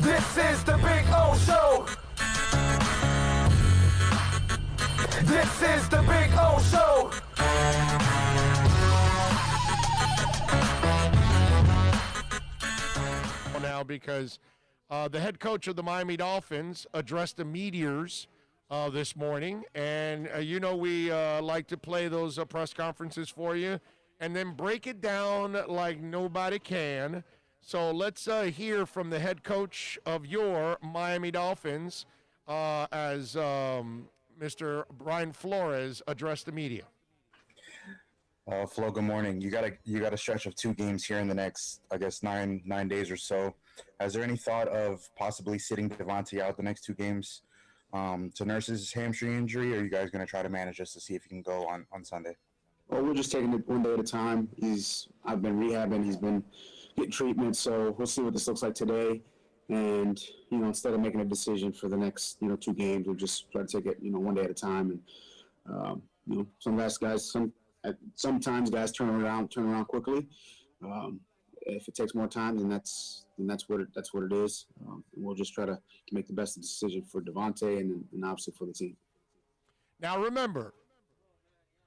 This is the Big O Show. This is the Big O Show. Now, because the head coach of the Miami Dolphins addressed the meteors this morning, and we like to play those press conferences for you and then break it down like nobody can. So let's hear from the head coach of your Miami Dolphins as Mr. Brian Flores addressed the media. Flo, good morning. You got a stretch of 2 games here in the next, I guess, nine days or so. Has there any thought of possibly sitting Davante out the next 2 games to nurse his hamstring injury, or are you guys going to try to manage this to see if he can go on Sunday? Well, we're just taking it one day at a time. I've been rehabbing. He's been getting treatment, so we'll see what this looks like today. And instead of making a decision for the next 2 games, we'll just try to take it one day at a time. And sometimes guys turn around quickly. If it takes more time, then that's what it is. And we'll just try to make the best decision for Davante and obviously for the team. Now remember,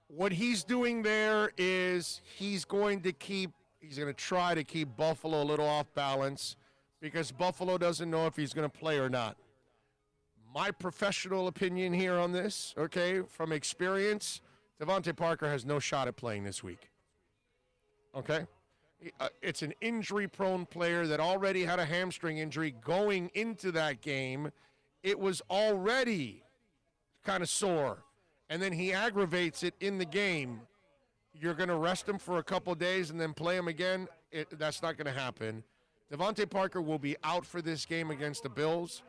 what he's doing there is he's going to try to keep Buffalo a little off balance because Buffalo doesn't know if he's going to play or not. My professional opinion here on this, okay, from experience, Davante Parker has no shot at playing this week. Okay? It's an injury-prone player that already had a hamstring injury going into that game. It was already kind of sore, and then he aggravates it in the game. You're going to rest him for a couple days and then play him again? That's not going to happen. Davante Parker will be out for this game against the Bills,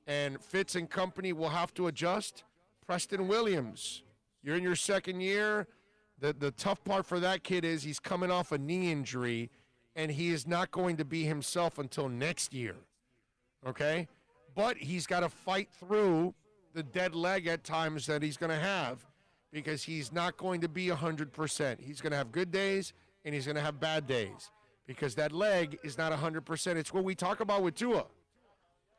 and Fitz and company will have to adjust. Preston Williams, you're in your second year. The tough part for that kid is he's coming off a knee injury, and he is not going to be himself until next year, okay? But he's got to fight through the dead leg at times that he's going to have because he's not going to be 100%. He's going to have good days, and he's going to have bad days because that leg is not 100%. It's what we talk about with Tua.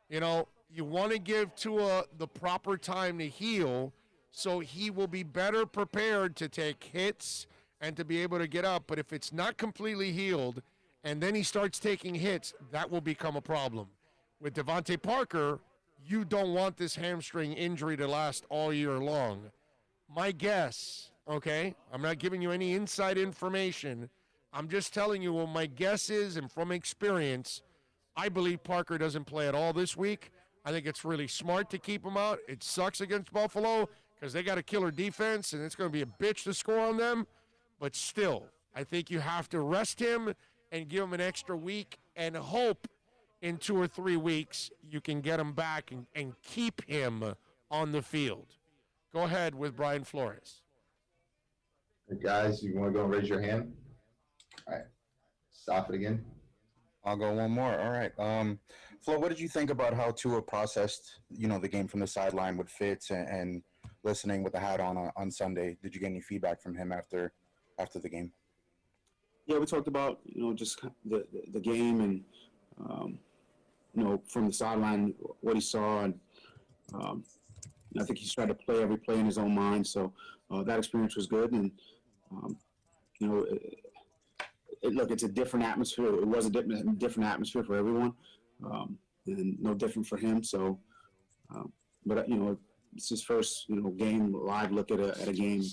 You want to give Tua the proper time to heal so he will be better prepared to take hits and to be able to get up. But if it's not completely healed and then he starts taking hits, that will become a problem. With Davante Parker, you don't want this hamstring injury to last all year long. My guess, okay, I'm not giving you any inside information. I'm just telling you what my guess is, and from experience, I believe Parker doesn't play at all this week. I think it's really smart to keep him out. It sucks against Buffalo because they got a killer defense, and it's going to be a bitch to score on them. But still, I think you have to rest him and give him an extra week and hope in 2 or 3 weeks you can get him back and keep him on the field. Go ahead with Brian Flores. Hey guys, you want to go and raise your hand? All right. Stop it again. I'll go one more. All right. Flo, what did you think about how Tua processed, the game from the sideline with Fitz and listening with the hat on Sunday? Did you get any feedback from him after the game? Yeah, we talked about just the game and from the sideline what he saw, and I think he's tried to play every play in his own mind. So that experience was good, and look, it's a different atmosphere. It was a different atmosphere for everyone, and no different for him. So, but it's his first game live look at a game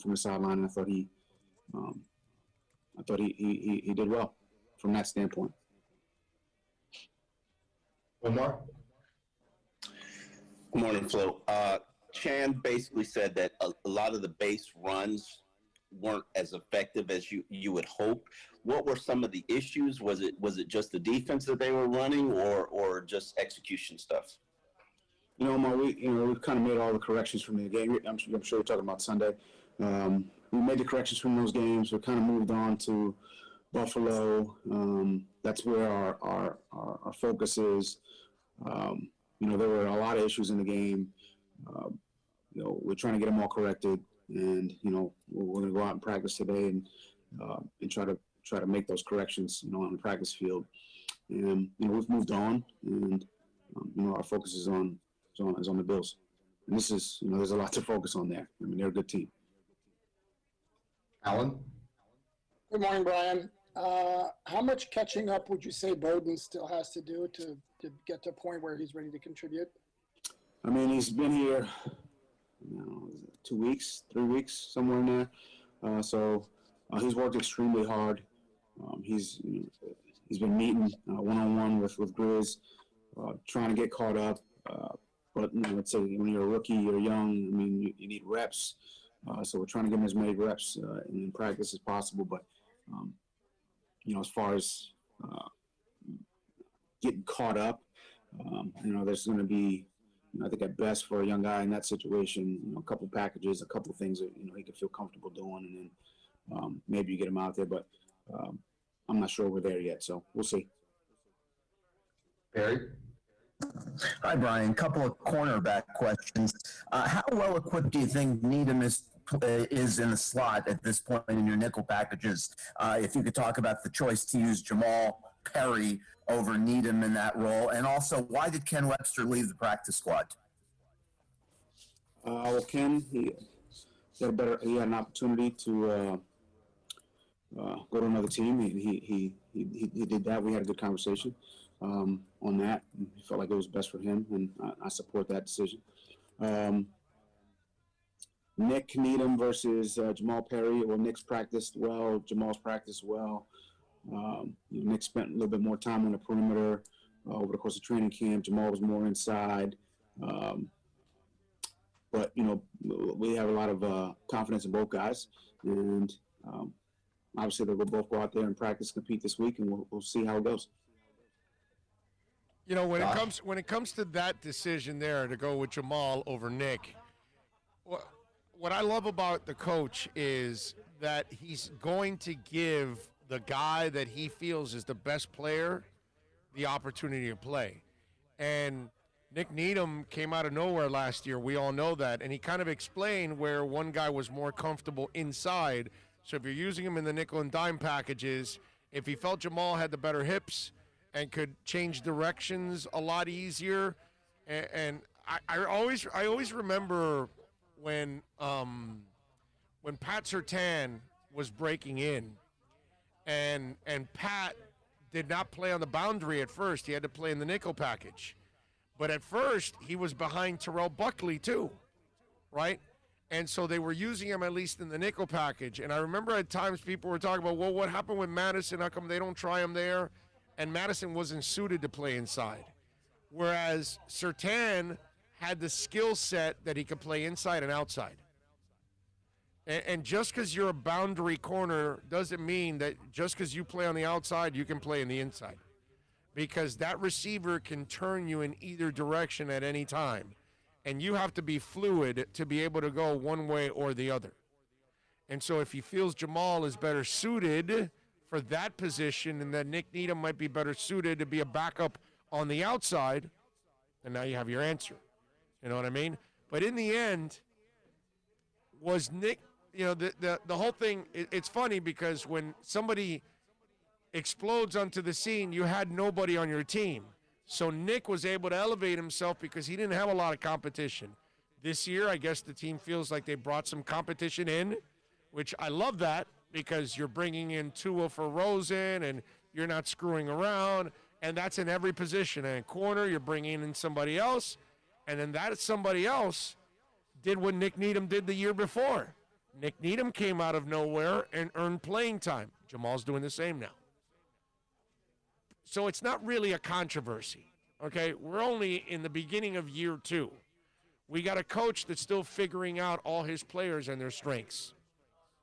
from the sideline. And I thought he did well from that standpoint. One more. Good morning, Flo. Chan basically said that a lot of the base runs weren't as effective as you would hope. What were some of the issues? Was it just the defense that they were running, or just execution stuff? We kind of made all the corrections from the game. I'm sure we're talking about Sunday. We made the corrections from those games. We kind of moved on to Buffalo. That's where our focus is. There were a lot of issues in the game. We're trying to get them all corrected, and we're going to go out and practice today and try to make those corrections, on the practice field. and we've moved on, and our focus is on the Bills. And this is, there's a lot to focus on there. I mean, they're a good team. Alan? Good morning, Brian. How much catching up would you say Bowden still has to do to get to a point where he's ready to contribute? I mean, he's been here, 2 weeks, 3 weeks, somewhere in there. So he's worked extremely hard. He's been meeting one-on-one with Grizz, trying to get caught up. But let's say when you're a rookie, you're young. I mean, you need reps. So we're trying to give him as many reps in practice as possible. But as far as getting caught up, there's going to be, I think at best for a young guy in that situation, a couple packages, a couple things that he can feel comfortable doing, and then maybe you get him out there. But I'm not sure we're there yet, so we'll see. Barry? Hi, Brian. Couple of cornerback questions. How well equipped do you think Needham is in the slot at this point in your nickel packages? If you could talk about the choice to use Jamal Perry over Needham in that role, and also why did Ken Webster leave the practice squad? Well, Ken, he had an opportunity to go to another team. He did that. We had a good conversation on that. He felt like it was best for him, and I support that decision. Nick Needham versus Jamal Perry. Well, Nick's practiced well. Jamal's practiced well. Nick spent a little bit more time on the perimeter over the course of training camp. Jamal was more inside. But, we have a lot of confidence in both guys. And obviously they'll both go out there and practice, compete this week, and we'll see how it goes. When it comes to that decision there to go with Jamal over Nick, what I love about the coach is that he's going to give the guy that he feels is the best player the opportunity to play. And Nick Needham came out of nowhere last year. We all know that. And he kind of explained where one guy was more comfortable inside. So if you're using him in the nickel and dime packages, if he felt Jamal had the better hips and could change directions a lot easier. And I always remember when Pat Surtain was breaking in, and Pat did not play on the boundary at first. He had to play in the nickel package. But at first, he was behind Terrell Buckley too, right? And so they were using him at least in the nickel package. And I remember at times people were talking about, well, what happened with Madison? How come they don't try him there? And Madison wasn't suited to play inside. Whereas Surtain had the skill set that he could play inside and outside. And just because you're a boundary corner doesn't mean that just because you play on the outside, you can play in the inside. Because that receiver can turn you in either direction at any time. And you have to be fluid to be able to go one way or the other. And so if he feels Jamal is better suited for that position and that Nick Needham might be better suited to be a backup on the outside, then now you have your answer. You know what I mean? But in the end, was Nick, the whole thing, it's funny because when somebody explodes onto the scene, you had nobody on your team. So Nick was able to elevate himself because he didn't have a lot of competition. This year, I guess the team feels like they brought some competition in, which I love that because you're bringing in Tua for Rosen and you're not screwing around, and that's in every position. And in corner, you're bringing in somebody else, and then that somebody else did what Nick Needham did the year before. Nick Needham came out of nowhere and earned playing time. Jamal's doing the same now. So it's not really a controversy, okay? We're only in the beginning of year 2. We got a coach that's still figuring out all his players and their strengths.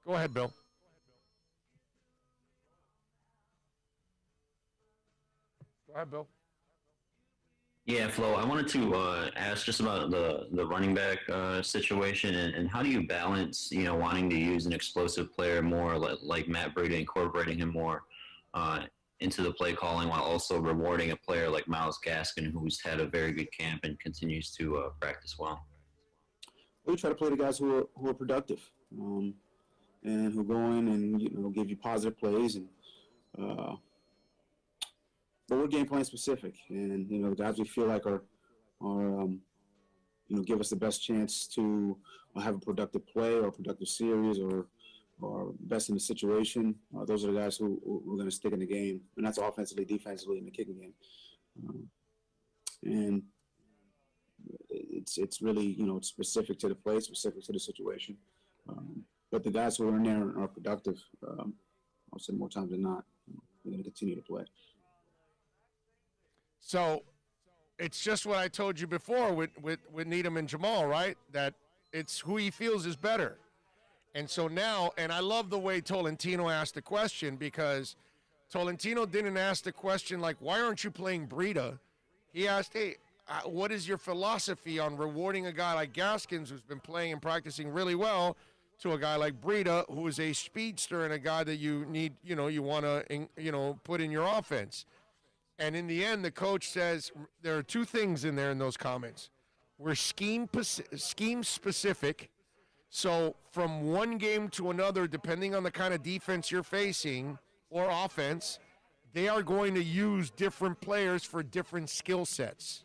Go ahead, Bill. Go ahead, Bill. Yeah, Flo, I wanted to ask just about the running back situation and how do you balance, wanting to use an explosive player more like Matt Breida, incorporating him more into the play calling while also rewarding a player like Myles Gaskin, who's had a very good camp and continues to practice well? We try to play the guys who are productive and who go in and give you positive plays, and but but we're game plan specific, and the guys we feel like are give us the best chance to have a productive play or a productive series or best in the situation. Those are the guys who we're going to stick in the game, and that's offensively, defensively, in the kicking game. And it's really it's specific to the play, specific to the situation. But the guys who are in there and are productive, I'll say more times than not, they're going to continue to play. So it's just what I told you before with Needham and Jamal, right? That it's who he feels is better. And so now, and I love the way Tolentino asked the question, because Tolentino didn't ask the question like, why aren't you playing Breida? He asked, hey, what is your philosophy on rewarding a guy like Gaskins, who's been playing and practicing really well, to a guy like Breida, who is a speedster and a guy that you need, you want to, put in your offense. And in the end, the coach says there are two things in there in those comments. We're scheme specific. So from one game to another, depending on the kind of defense you're facing or offense, they are going to use different players for different skill sets.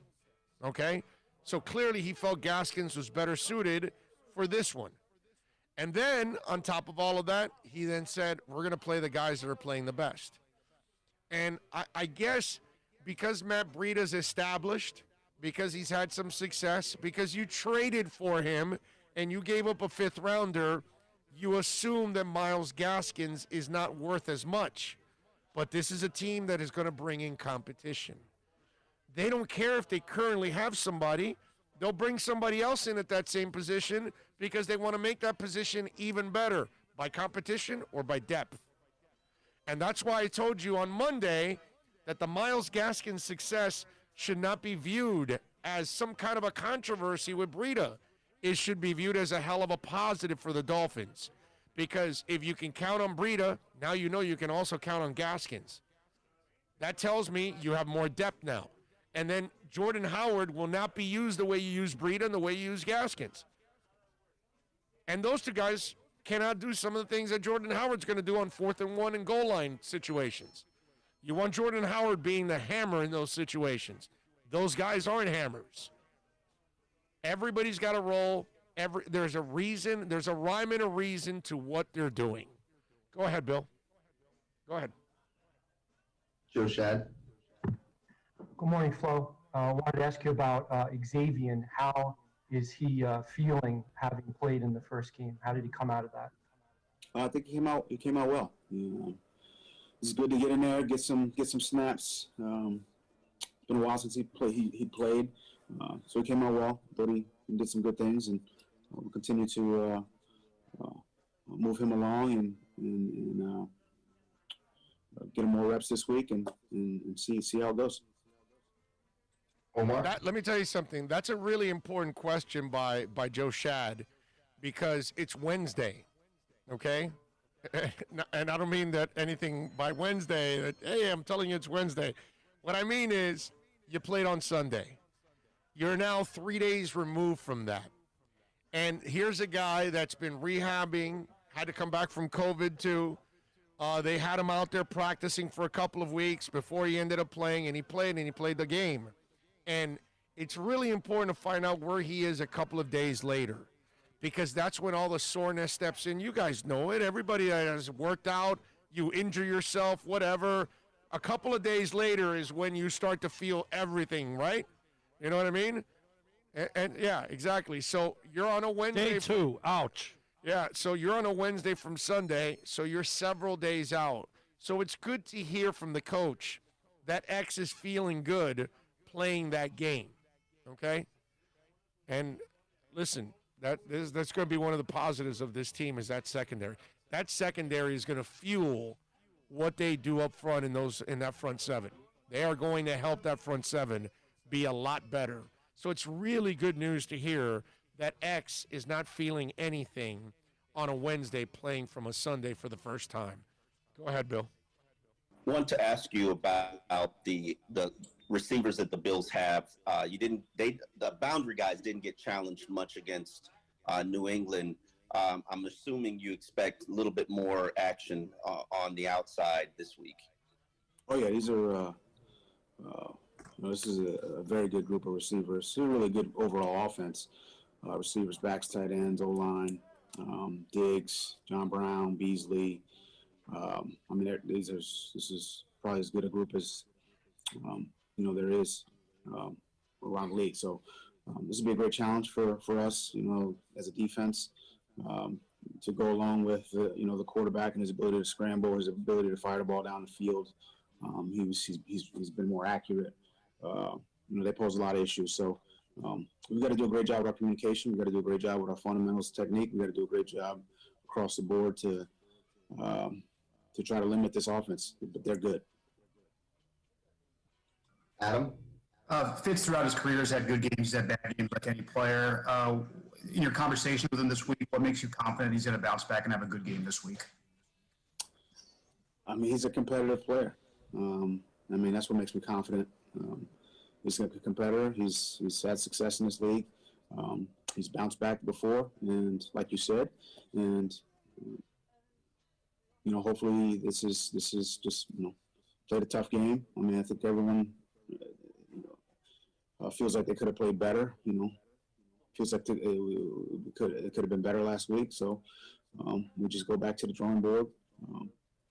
Okay? So clearly he felt Gaskins was better suited for this one. And then on top of all of that, he then said, we're going to play the guys that are playing the best. And I guess because Matt Breida's established, because he's had some success, because you traded for him and you gave up a fifth rounder, you assume that Myles Gaskins is not worth as much. But this is a team that is going to bring in competition. They don't care if they currently have somebody. They'll bring somebody else in at that same position because they want to make that position even better by competition or by depth. And that's why I told you on Monday that the Myles Gaskins success should not be viewed as some kind of a controversy with Breida. It should be viewed as a hell of a positive for the Dolphins. Because if you can count on Breida, now you know you can also count on Gaskins. That tells me you have more depth now. And then Jordan Howard will not be used the way you use Breida and the way you use Gaskins. And those two guys cannot do some of the things that Jordan Howard's going to do on 4th and 1 and goal line situations. You want Jordan Howard being the hammer in those situations. Those guys aren't hammers. Everybody's got a role. There's a reason. There's a rhyme and a reason to what they're doing. Go ahead, Bill. Go ahead. Joe Shad. Good morning, Flo. I wanted to ask you about Xavier. How is he feeling having played in the first game? How did he come out of that? I think he came out well. It's good to get in there, get some snaps. It's been a while since he played, so he came out well. Thought he did some good things, and we'll continue to move him along and get him more reps this week and see how it goes. Omar? Let me tell you something. That's a really important question by Joe Shad, because it's Wednesday, okay? And I don't mean that anything by Wednesday, that, hey, I'm telling you it's Wednesday. What I mean is you played on Sunday. You're now 3 days removed from that. And here's a guy that's been rehabbing, had to come back from COVID too. They had him out there practicing for a couple of weeks before he ended up playing, and he played the game. And it's really important to find out where he is a couple of days later, because that's when all the soreness steps in. You guys know it. Everybody that has worked out, you injure yourself, whatever. A couple of days later is when you start to feel everything, right? You know what I mean? And yeah, exactly. So you're on a Wednesday. Day 2, ouch. Yeah, so you're on a Wednesday from Sunday, so you're several days out. So it's good to hear from the coach that X is feeling good playing that game, okay? And listen, that's going to be one of the positives of this team is that secondary. That secondary is going to fuel what they do up front in that front seven. They are going to help that front seven be a lot better. So it's really good news to hear that X is not feeling anything on a Wednesday playing from a Sunday for the first time. Go ahead, Bill. I want to ask you about the receivers that the Bills have. The boundary guys didn't get challenged much against New England. I'm assuming you expect a little bit more action on the outside this week. Oh yeah, these are This is a very good group of receivers. It's a really good overall offense. Receivers, backs, tight ends, O-line, Diggs, John Brown, Beasley. This is probably as good a group as there is around the league. So this will be a great challenge for us, as a defense, to go along with the quarterback and his ability to scramble, his ability to fire the ball down the field. He's been more accurate. They pose a lot of issues. So we've got to do a great job with our communication. We've got to do a great job with our fundamentals technique. We've got to do a great job across the board to try to limit this offense. But they're good. Adam? Fitz throughout his career has had good games, he's had bad games like any player. In your conversation with him this week, what makes you confident he's going to bounce back and have a good game this week? He's a competitive player. That's what makes me confident. He's a competitor. He's had success in this league. He's bounced back before, and like you said, and hopefully this is just played a tough game. I think everyone feels like they could have played better. Feels like it could have been better last week. So we just go back to the drawing board,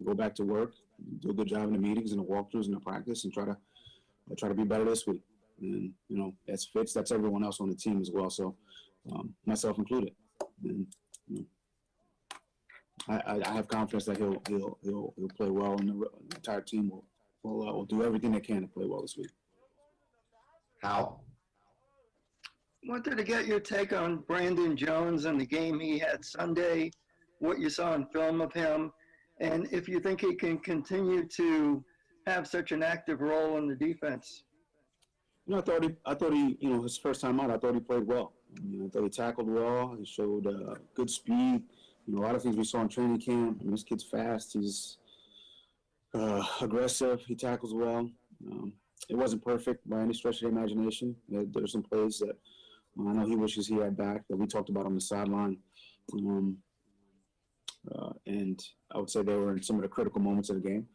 go back to work, do a good job in the meetings and the walkthroughs and the practice, and try to be better this week. And that's Fitz. That's everyone else on the team as well. So myself included. And I have confidence that he'll play well, and the entire team will do everything they can to play well this week. How? Wanted to get your take on Brandon Jones and the game he had Sunday, what you saw in film of him, and if you think he can continue to have such an active role in the defense. I thought he, his first time out, I thought he played well. I thought he tackled well. He showed good speed. A lot of things we saw in training camp. This kid's fast. He's aggressive. He tackles well. It wasn't perfect by any stretch of the imagination. There were some plays that I know he wishes he had back that we talked about on the sideline. And I would say they were in some of the critical moments of the game.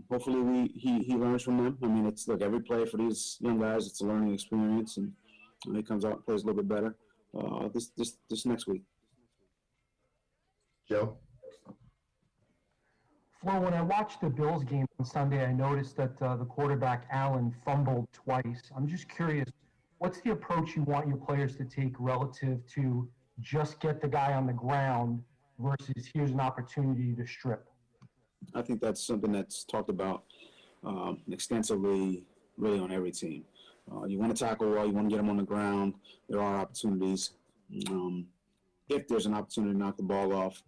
Hopefully he learns from them. It's like every play for these young guys, it's a learning experience, and he comes out and plays a little bit better this next week. Joe? Flo, when I watched the Bills game on Sunday, I noticed that the quarterback, Allen, fumbled twice. I'm just curious, what's the approach you want your players to take relative to just get the guy on the ground versus here's an opportunity to strip? I think that's something that's talked about extensively, really, on every team. You want to tackle well, you want to get them on the ground. There are opportunities. If there's an opportunity to knock the ball off,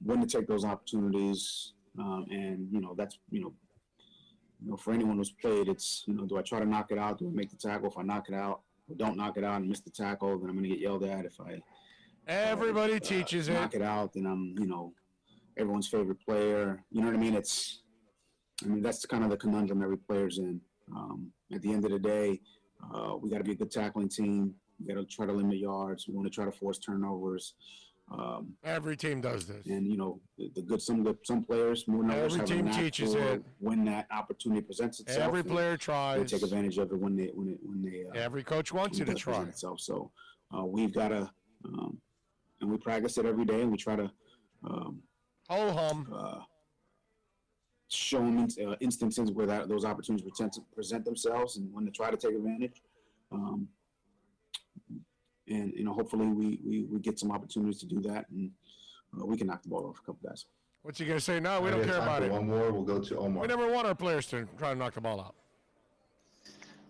when to take those opportunities, and that's for anyone who's played, it's do I try to knock it out? Do I make the tackle? If I knock it out, or don't knock it out and miss the tackle, then I'm going to get yelled at. If I everybody teaches it, knock it out, then I'm everyone's favorite player. You know what I mean? That's kind of the conundrum every player's in. At the end of the day, we got to be a good tackling team. We got to try to limit yards. We want to try to force turnovers. Every team does this. And some players, more numbers, every team teaches it. When that opportunity presents itself, every player tries. They take advantage of it when they. Every coach wants you to try. Itself. So we've got to, and we practice it every day, and we try to. Show them instances where those opportunities present themselves, and when to try to take advantage. And hopefully we get some opportunities to do that, and we can knock the ball off a couple guys. What's he gonna say? No, we don't care about it. One more, we'll go to Omar. We never want our players to try to knock the ball out.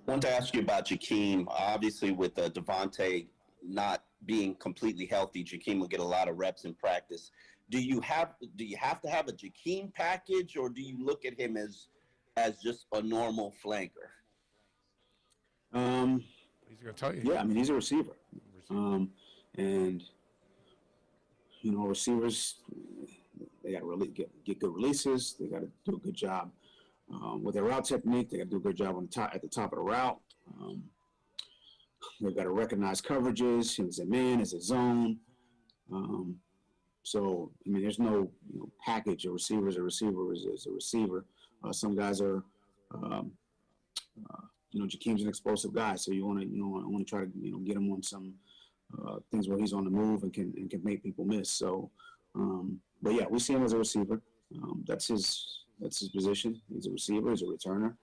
I want to ask you about Jakeem. Obviously, with Devontae not being completely healthy, Jakeem will get a lot of reps in practice. Do you have to have a Jakeem package, or do you look at him as just a normal flanker? He's gonna tell you. Yeah, he's a receiver. And receivers, they got to really get good releases. They got to do a good job with their route technique. They got to do a good job at the top of the route. They've got to recognize coverages. Is it man? Is it zone? So there's no package. A receiver is a receiver. Some guys are Jakeem's an explosive guy, so you want to try to get him on some things where he's on the move and can make people miss. So, but yeah, we see him as a receiver. That's his position. He's a receiver. He's a returner.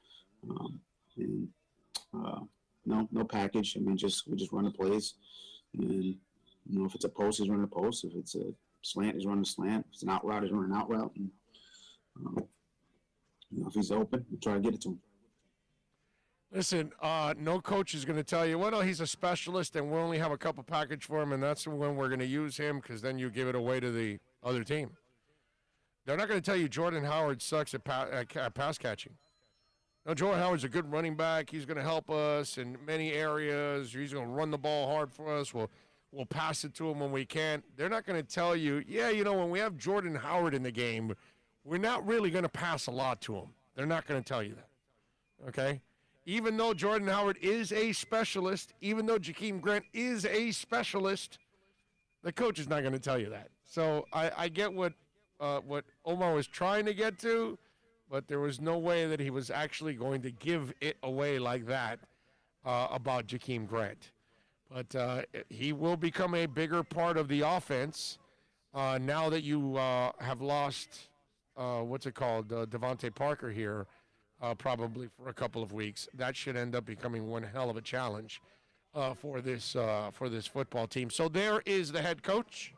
No package. I mean, we just run the plays, and if it's a post, he's running a post. If it's a slant, he's running a slant. If it's an out route, he's running an out route. And if he's open, we try to get it to him. Listen, no coach is going to tell you, well, no, he's a specialist, and we'll only have a couple package for him, and that's when we're going to use him, because then you give it away to the other team. They're not going to tell you Jordan Howard sucks at pass catching. No, Jordan Howard's a good running back. He's going to help us in many areas. He's going to run the ball hard for us. We'll pass it to him when we can. They're not going to tell you, when we have Jordan Howard in the game, we're not really going to pass a lot to him. They're not going to tell you that, okay? Even though Jordan Howard is a specialist, even though Jakeem Grant is a specialist, the coach is not going to tell you that. So I get what Omar was trying to get to, but there was no way that he was actually going to give it away like that about Jakeem Grant. But he will become a bigger part of the offense now that you have lost, Devontae Parker here. Probably for a couple of weeks. That should end up becoming one hell of a challenge for this football team. So there is the head coach.